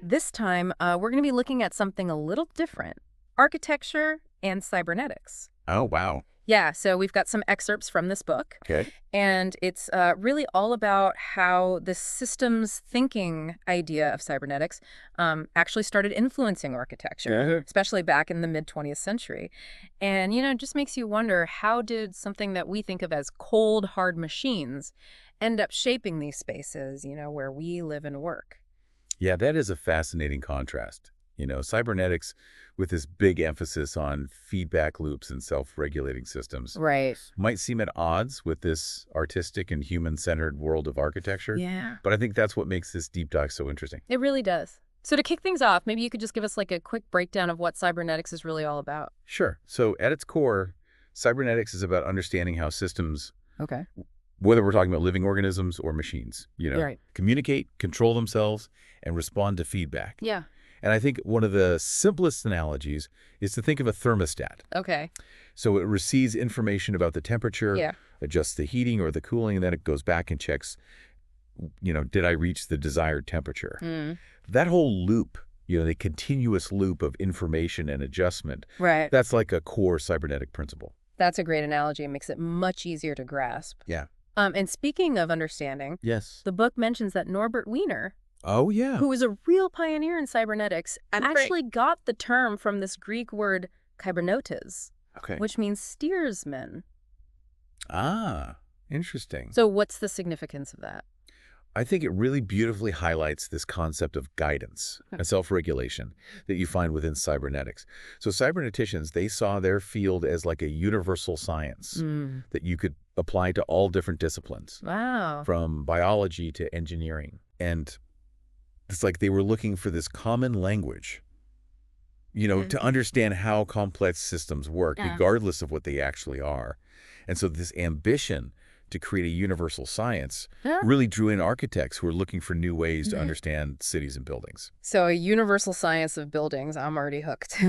This time, we're going to be looking at something a little different: architecture and cybernetics. Oh, wow. Yeah, so we've got some excerpts from this book, Okay. and it's really all about how the systems thinking idea of cybernetics actually started influencing architecture, especially back in the mid-20th century. And, it just makes you wonder, how did something that we think of as cold, hard machines end up shaping these spaces, where we live and work? Yeah, that is a fascinating contrast. Cybernetics, with this big emphasis on feedback loops and self-regulating systems, Right. might seem at odds with this artistic and human-centered world of architecture. Yeah. But I think that's what makes this deep dive so interesting. It really does. So to kick things off, maybe you could just give us like a quick breakdown of what cybernetics is really all about. Sure. So at its core, cybernetics is about understanding how systems, Okay. whether we're talking about living organisms or machines, Right. communicate, control themselves, and respond to feedback. Yeah. And I think one of the simplest analogies is to think of a thermostat. Okay. So it receives information about the temperature, Yeah. adjusts the heating or the cooling, and then it goes back and checks, did I reach the desired temperature? Mm. That whole loop, the continuous loop of information and adjustment, Right. that's like a core cybernetic principle. That's a great analogy. It makes it much easier to grasp. Yeah. And speaking of understanding, Yes. the book mentions that Norbert Wiener, Oh, yeah. who was a real pioneer in cybernetics, actually got the term from this Greek word kybernotes, Okay. which means steersman. Ah, interesting. So what's the significance of that? I think it really beautifully highlights this concept of guidance and self-regulation that you find within cybernetics. So cyberneticians, they saw their field as like a universal science that you could apply to all different disciplines, Wow. from biology to engineering. And it's like they were looking for this common language, to understand how complex systems work, regardless of what they actually are. And so this ambition to create a universal science really drew in architects who were looking for new ways to understand cities and buildings. So a universal science of buildings, I'm already hooked.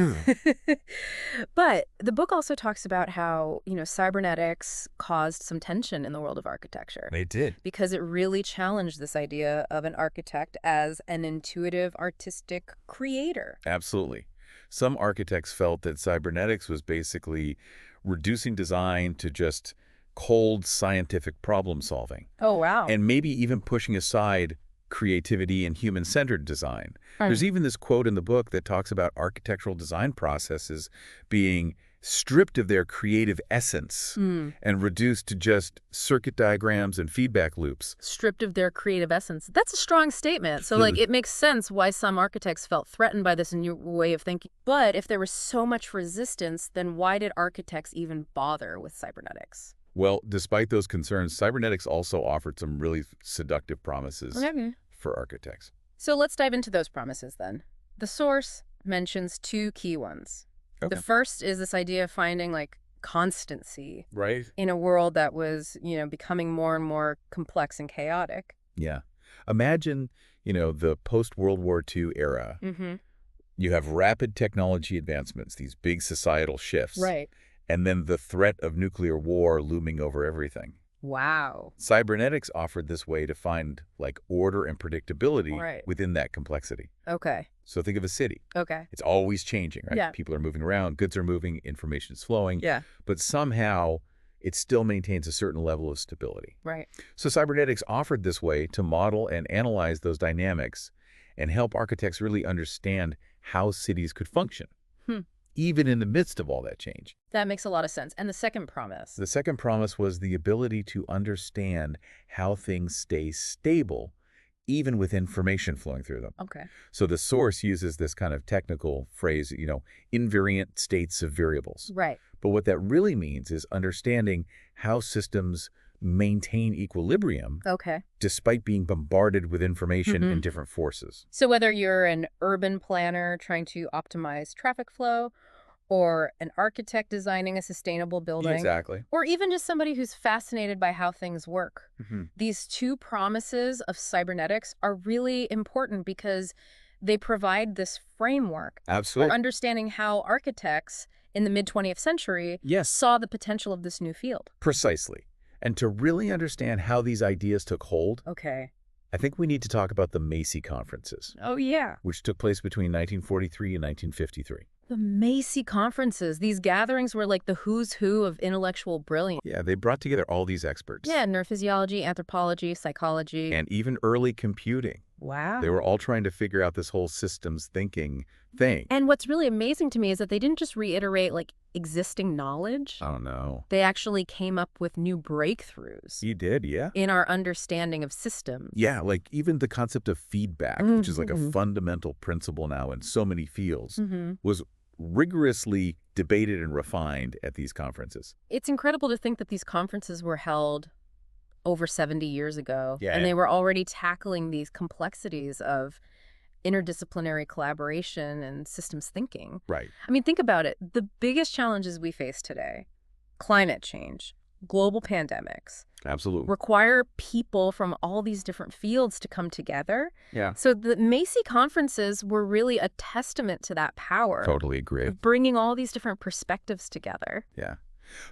But the book also talks about how, cybernetics caused some tension in the world of architecture. They did. Because it really challenged this idea of an architect as an intuitive, artistic creator. Absolutely. Some architects felt that cybernetics was basically reducing design to just cold scientific problem solving, Oh, wow. and maybe even pushing aside creativity and human-centered design. There's even this quote in the book that talks about architectural design processes being stripped of their creative essence and reduced to just circuit diagrams and feedback loops. Stripped of their creative essence. That's a strong statement. So, it makes sense why some architects felt threatened by this new way of thinking. But if there was so much resistance, then why did architects even bother with cybernetics? Well, despite those concerns, cybernetics also offered some really seductive promises for architects. So let's dive into those promises then. The source mentions two key ones. Okay. The first is this idea of finding constancy Right? in a world that was, becoming more and more complex and chaotic. Yeah. Imagine, the post-World War II era. Mm-hmm. You have rapid technology advancements, these big societal shifts. Right. And then the threat of nuclear war looming over everything. Wow. Cybernetics offered this way to find order and predictability Right. within that complexity. Okay. So think of a city. Okay. It's always changing, right? Yeah. People are moving around, goods are moving, information is flowing. Yeah. But somehow it still maintains a certain level of stability. Right. So cybernetics offered this way to model and analyze those dynamics and help architects really understand how cities could function, even in the midst of all that change. That makes a lot of sense. And the second promise? The second promise was the ability to understand how things stay stable, even with information flowing through them. Okay. So the source uses this kind of technical phrase, invariant states of variables. Right. But what that really means is understanding how systems maintain equilibrium despite being bombarded with information and different forces. So whether you're an urban planner trying to optimize traffic flow, or an architect designing a sustainable building, Exactly. or even just somebody who's fascinated by how things work, these two promises of cybernetics are really important because they provide this framework for Absolutely. understanding how architects in the mid-20th century Yes. saw the potential of this new field. Precisely. And to really understand how these ideas took hold, Okay. I think we need to talk about the Macy Conferences, Oh, yeah. which took place between 1943 and 1953. The Macy Conferences. These gatherings were like the who's who of intellectual brilliance. Yeah, they brought together all these experts. Yeah, neurophysiology, anthropology, psychology. And even early computing. Wow. They were all trying to figure out this whole systems thinking thing. And what's really amazing to me is that they didn't just reiterate like existing knowledge. I don't know. They actually came up with new breakthroughs. You did, yeah. In our understanding of systems. Yeah, like even the concept of feedback, which is like a fundamental principle now in so many fields, was rigorously debated and refined at these conferences. It's incredible to think that these conferences were held over 70 years ago. Yeah. And they were already tackling these complexities of interdisciplinary collaboration and systems thinking. Right. I mean, think about it. The biggest challenges we face today, climate change, global pandemics, Absolutely. require people from all these different fields to come together. Yeah. So the Macy conferences were really a testament to that power. Totally agree. Of bringing all these different perspectives together. Yeah.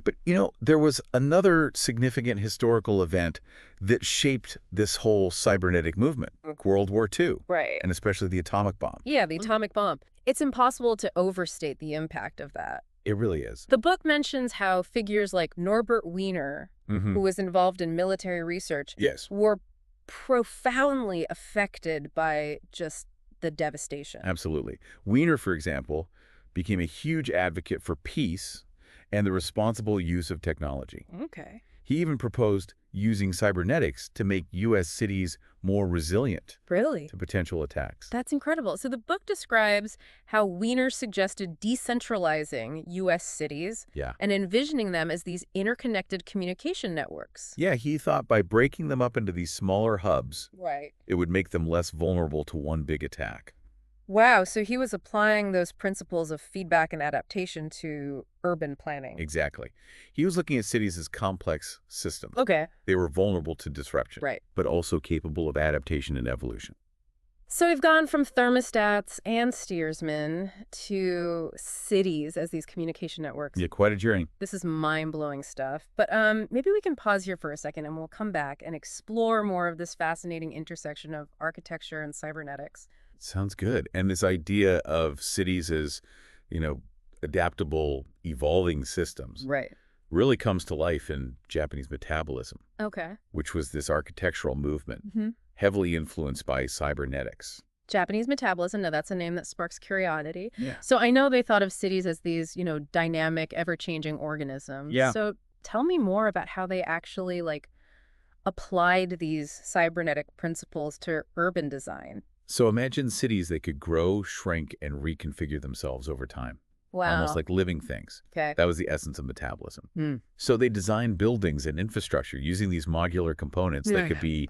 But, there was another significant historical event that shaped this whole cybernetic movement, World War II. Right. And especially the atomic bomb. Yeah, the atomic bomb. It's impossible to overstate the impact of that. It really is. The book mentions how figures like Norbert Wiener, who was involved in military research, Yes. were profoundly affected by just the devastation. Absolutely. Wiener, for example, became a huge advocate for peace and the responsible use of technology. Okay. He even proposed using cybernetics to make U.S. cities more resilient Really? to potential attacks. That's incredible. So the book describes how Wiener suggested decentralizing U.S. cities Yeah. and envisioning them as these interconnected communication networks. Yeah, he thought by breaking them up into these smaller hubs, Right. it would make them less vulnerable to one big attack. Wow, so he was applying those principles of feedback and adaptation to urban planning. Exactly. He was looking at cities as complex systems. Okay. They were vulnerable to disruption, Right. but also capable of adaptation and evolution. So we've gone from thermostats and steersmen to cities as these communication networks. Yeah, quite a journey. This is mind-blowing stuff. But maybe we can pause here for a second and we'll come back and explore more of this fascinating intersection of architecture and cybernetics. Sounds good. And this idea of cities as, adaptable, evolving systems Right. really comes to life in Japanese metabolism, Okay. which was this architectural movement, heavily influenced by cybernetics. Japanese metabolism, now that's a name that sparks curiosity. Yeah. So I know they thought of cities as these, dynamic, ever-changing organisms. Yeah. So tell me more about how they actually, applied these cybernetic principles to urban design. So imagine cities that could grow, shrink, and reconfigure themselves over time. Wow. Almost like living things. Okay. That was the essence of metabolism. So they designed buildings and infrastructure using these modular components that could be,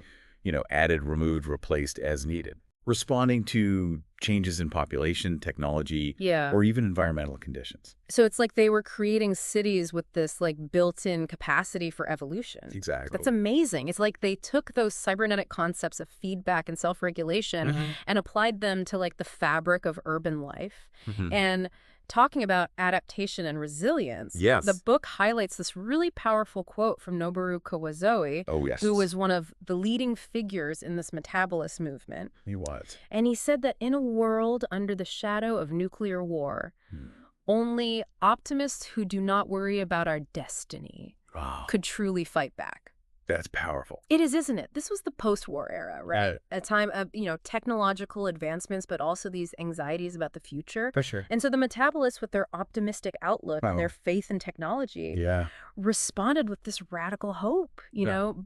added, removed, replaced as needed, responding to changes in population, technology, Yeah. or even environmental conditions. So it's like they were creating cities with this built-in capacity for evolution. Exactly. That's amazing. It's like they took those cybernetic concepts of feedback and self-regulation and applied them to the fabric of urban life. And talking about adaptation and resilience, Yes. the book highlights this really powerful quote from Noboru Kawazoe, Oh, yes. who was one of the leading figures in this metabolist movement. He was. And he said that in a world under the shadow of nuclear war, only optimists who do not worry about our destiny Wow. could truly fight back. That's powerful. It is, isn't it? This was the post-war era, right? A time of, technological advancements, but also these anxieties about the future. For sure. And so the metabolists, with their optimistic outlook and Wow. their faith in technology, Yeah. responded with this radical hope,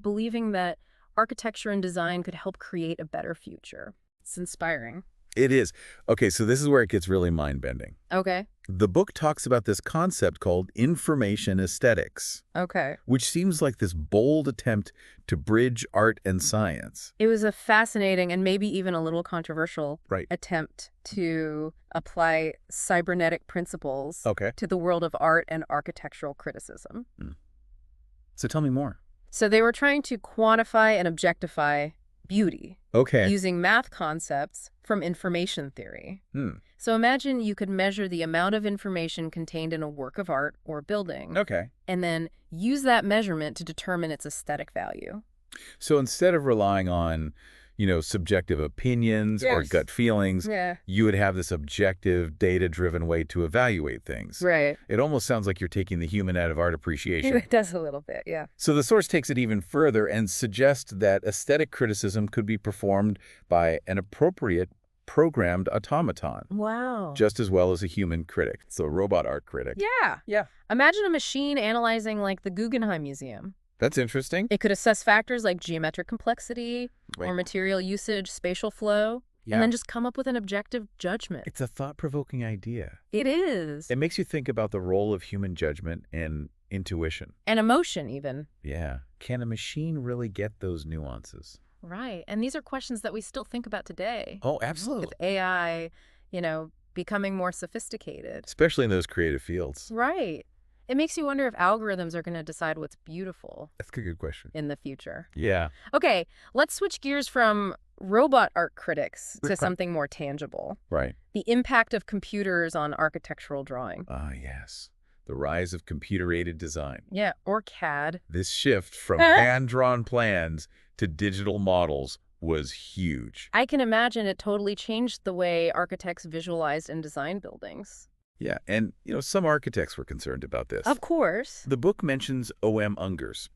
believing that architecture and design could help create a better future. It's inspiring. It is. Okay, so this is where it gets really mind-bending. Okay. The book talks about this concept called information aesthetics, Okay. which seems like this bold attempt to bridge art and science. It was a fascinating and maybe even a little controversial Right. attempt to apply cybernetic principles Okay. to the world of art and architectural criticism. So tell me more. So they were trying to quantify and objectify beauty Okay. using math concepts from information theory. So imagine you could measure the amount of information contained in a work of art or building, Okay. and then use that measurement to determine its aesthetic value. So instead of relying on, subjective opinions or gut feelings, Yeah. you would have this objective, data-driven way to evaluate things. Right. It almost sounds like you're taking the human out of art appreciation. It does a little bit, yeah. So the source takes it even further and suggests that aesthetic criticism could be performed by an appropriate programmed automaton, Wow. just as well as a human critic, so a robot art critic. Yeah. Yeah. Imagine a machine analyzing like the Guggenheim Museum. That's interesting. It could assess factors like geometric complexity Right. or material usage, spatial flow, Yeah. and then just come up with an objective judgment. It's a thought-provoking idea. It is. It makes you think about the role of human judgment and intuition. And emotion, even. Yeah. Can a machine really get those nuances? Right. And these are questions that we still think about today. Oh, absolutely. With AI, becoming more sophisticated. Especially in those creative fields. Right. It makes you wonder if algorithms are going to decide what's beautiful That's a good question. in the future. Yeah. Okay, let's switch gears from robot art critics to something more tangible. Right. The impact of computers on architectural drawing. Ah, yes. The rise of computer-aided design. Yeah, or CAD. This shift from hand-drawn plans to digital models was huge. I can imagine it totally changed the way architects visualized and designed buildings. Yeah, and, some architects were concerned about this. Of course. The book mentions O.M. Ungers,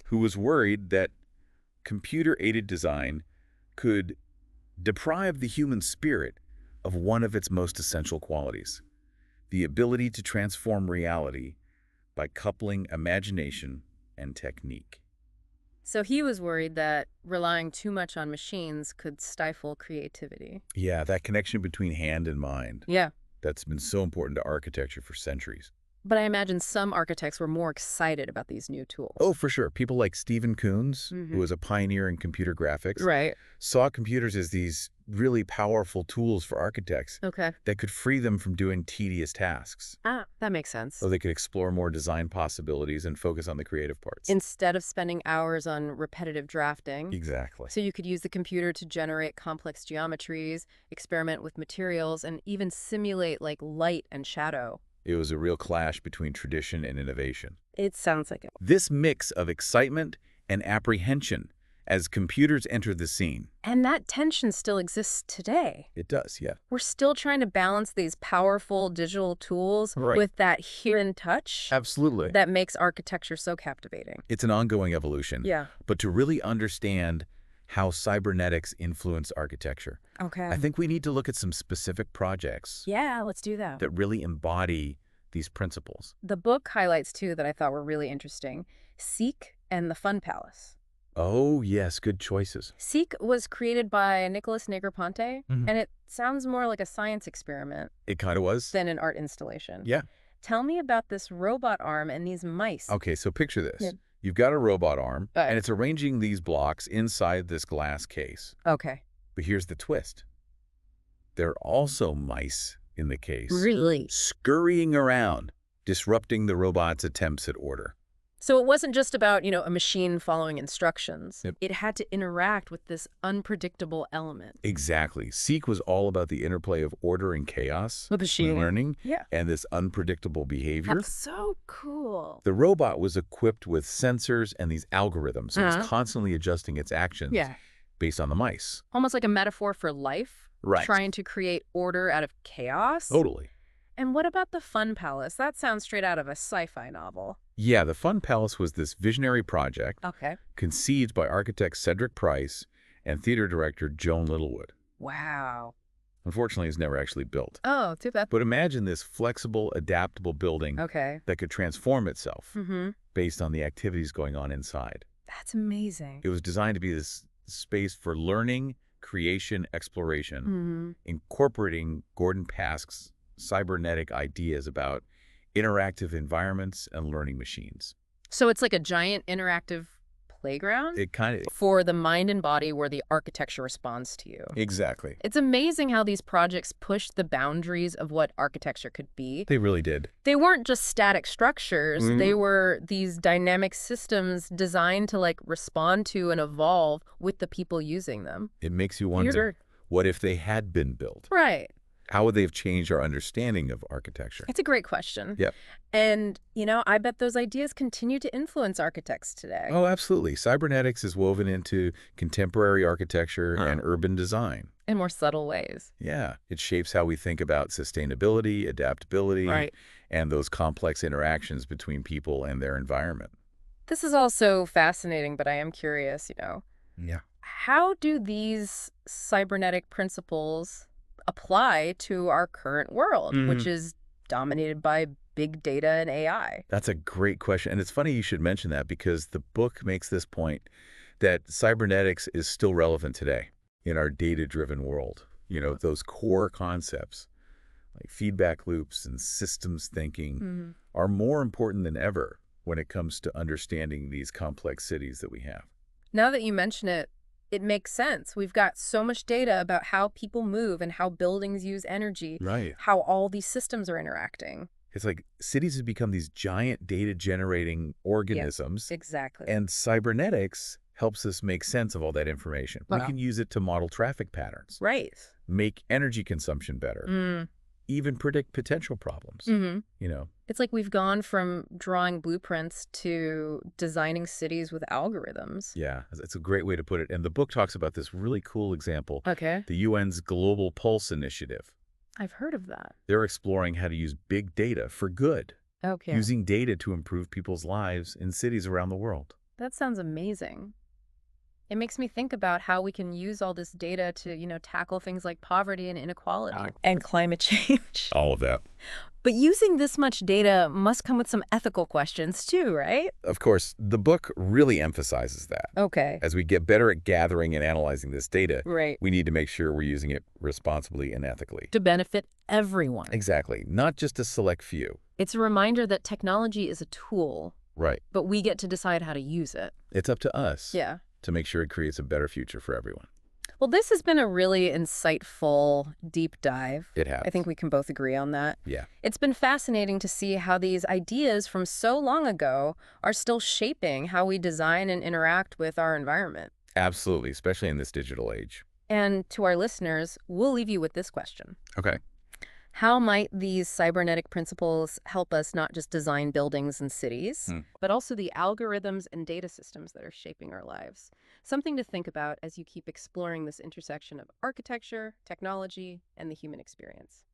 who was worried that computer-aided design could deprive the human spirit of one of its most essential qualities, the ability to transform reality by coupling imagination and technique. So he was worried that relying too much on machines could stifle creativity. Yeah, that connection between hand and mind. Yeah. That's been so important to architecture for centuries. But I imagine some architects were more excited about these new tools. Oh, for sure. People like Stephen Koons, who was a pioneer in computer graphics, Right. saw computers as these really powerful tools for architects Okay. that could free them from doing tedious tasks. Ah, that makes sense. So they could explore more design possibilities and focus on the creative parts. Instead of spending hours on repetitive drafting. Exactly. So you could use the computer to generate complex geometries, experiment with materials, and even simulate like light and shadow. It was a real clash between tradition and innovation. It sounds like it. This mix of excitement and apprehension as computers entered the scene. And that tension still exists today. It does, yeah. We're still trying to balance these powerful digital tools with that human touch Absolutely. that makes architecture so captivating. It's an ongoing evolution. Yeah. But to really understand how cybernetics influence architecture, Okay. I think we need to look at some specific projects Yeah, let's do that. that really embody these principles. The book highlights two that I thought were really interesting. Seek and the Fun Palace. Oh, yes, good choices. Seek was created by Nicholas Negroponte, and it sounds more like a science experiment It kind of was. than an art installation. Yeah. Tell me about this robot arm and these mice. Okay, so picture this. Yeah. You've got a robot arm, Right. and it's arranging these blocks inside this glass case. Okay. But here's the twist. There are also mice in the case. Really? Scurrying around, disrupting the robot's attempts at order. So it wasn't just about, a machine following instructions. Yep. It had to interact with this unpredictable element. Exactly. Seek was all about the interplay of order and chaos, With machine learning, Yeah. and this unpredictable behavior. That's so cool. The robot was equipped with sensors and these algorithms, so it Uh-huh. was constantly adjusting its actions Yeah. based on the mice. Almost like a metaphor for life. Right. Trying to create order out of chaos. Totally. And what about the Fun Palace? That sounds straight out of a sci-fi novel. Yeah, the Fun Palace was this visionary project Okay. conceived by architect Cedric Price and theater director Joan Littlewood. Wow. Unfortunately, it's never actually built. Oh, too bad. But imagine this flexible, adaptable building Okay. that could transform itself Mm-hmm. based on the activities going on inside. That's amazing. It was designed to be this space for learning, creation, exploration, Mm-hmm. incorporating Gordon Pask's cybernetic ideas about interactive environments and learning machines. So it's like a giant interactive playground It kind of... for the mind and body where the architecture responds to you. Exactly. It's amazing how these projects pushed the boundaries of what architecture could be. They really did. They weren't just static structures. Mhm. They were these dynamic systems designed to respond to and evolve with the people using them. It makes you wonder, Weirder. what if they had been built? Right. How would they have changed our understanding of architecture? It's a great question. Yep. And, I bet those ideas continue to influence architects today. Oh, absolutely. Cybernetics is woven into contemporary architecture and urban design. In more subtle ways. Yeah, it shapes how we think about sustainability, adaptability, and those complex interactions between people and their environment. This is also fascinating, but I am curious. Yeah. How do these cybernetic principles apply to our current world, which is dominated by big data and AI? That's a great question. And it's funny you should mention that because the book makes this point that cybernetics is still relevant today in our data-driven world. Those core concepts like feedback loops and systems thinking are more important than ever when it comes to understanding these complex cities that we have. Now that you mention it, it makes sense. We've got so much data about how people move and how buildings use energy, Right. how all these systems are interacting. It's like cities have become these giant data-generating organisms. Exactly. And cybernetics helps us make sense of all that information. We can use it to model traffic patterns, Right. make energy consumption better, even predict potential problems. It's like we've gone from drawing blueprints to designing cities with algorithms. Yeah, it's a great way to put it. And the book talks about this really cool example, Okay. the UN's Global Pulse Initiative. I've heard of that. They're exploring how to use big data for good, Okay. using data to improve people's lives in cities around the world. That sounds amazing. It makes me think about how we can use all this data to, tackle things like poverty and inequality and climate change. All of that. But using this much data must come with some ethical questions too, right? Of course, the book really emphasizes that. Okay. As we get better at gathering and analyzing this data, Right. we need to make sure we're using it responsibly and ethically. To benefit everyone. Exactly. Not just a select few. It's a reminder that technology is a tool, Right. but we get to decide how to use it. It's up to us Yeah. to make sure it creates a better future for everyone. Well, this has been a really insightful deep dive. It has. I think we can both agree on that. Yeah. It's been fascinating to see how these ideas from so long ago are still shaping how we design and interact with our environment. Absolutely, especially in this digital age. And to our listeners, we'll leave you with this question. Okay. How might these cybernetic principles help us not just design buildings and cities, but also the algorithms and data systems that are shaping our lives? Something to think about as you keep exploring this intersection of architecture, technology, and the human experience.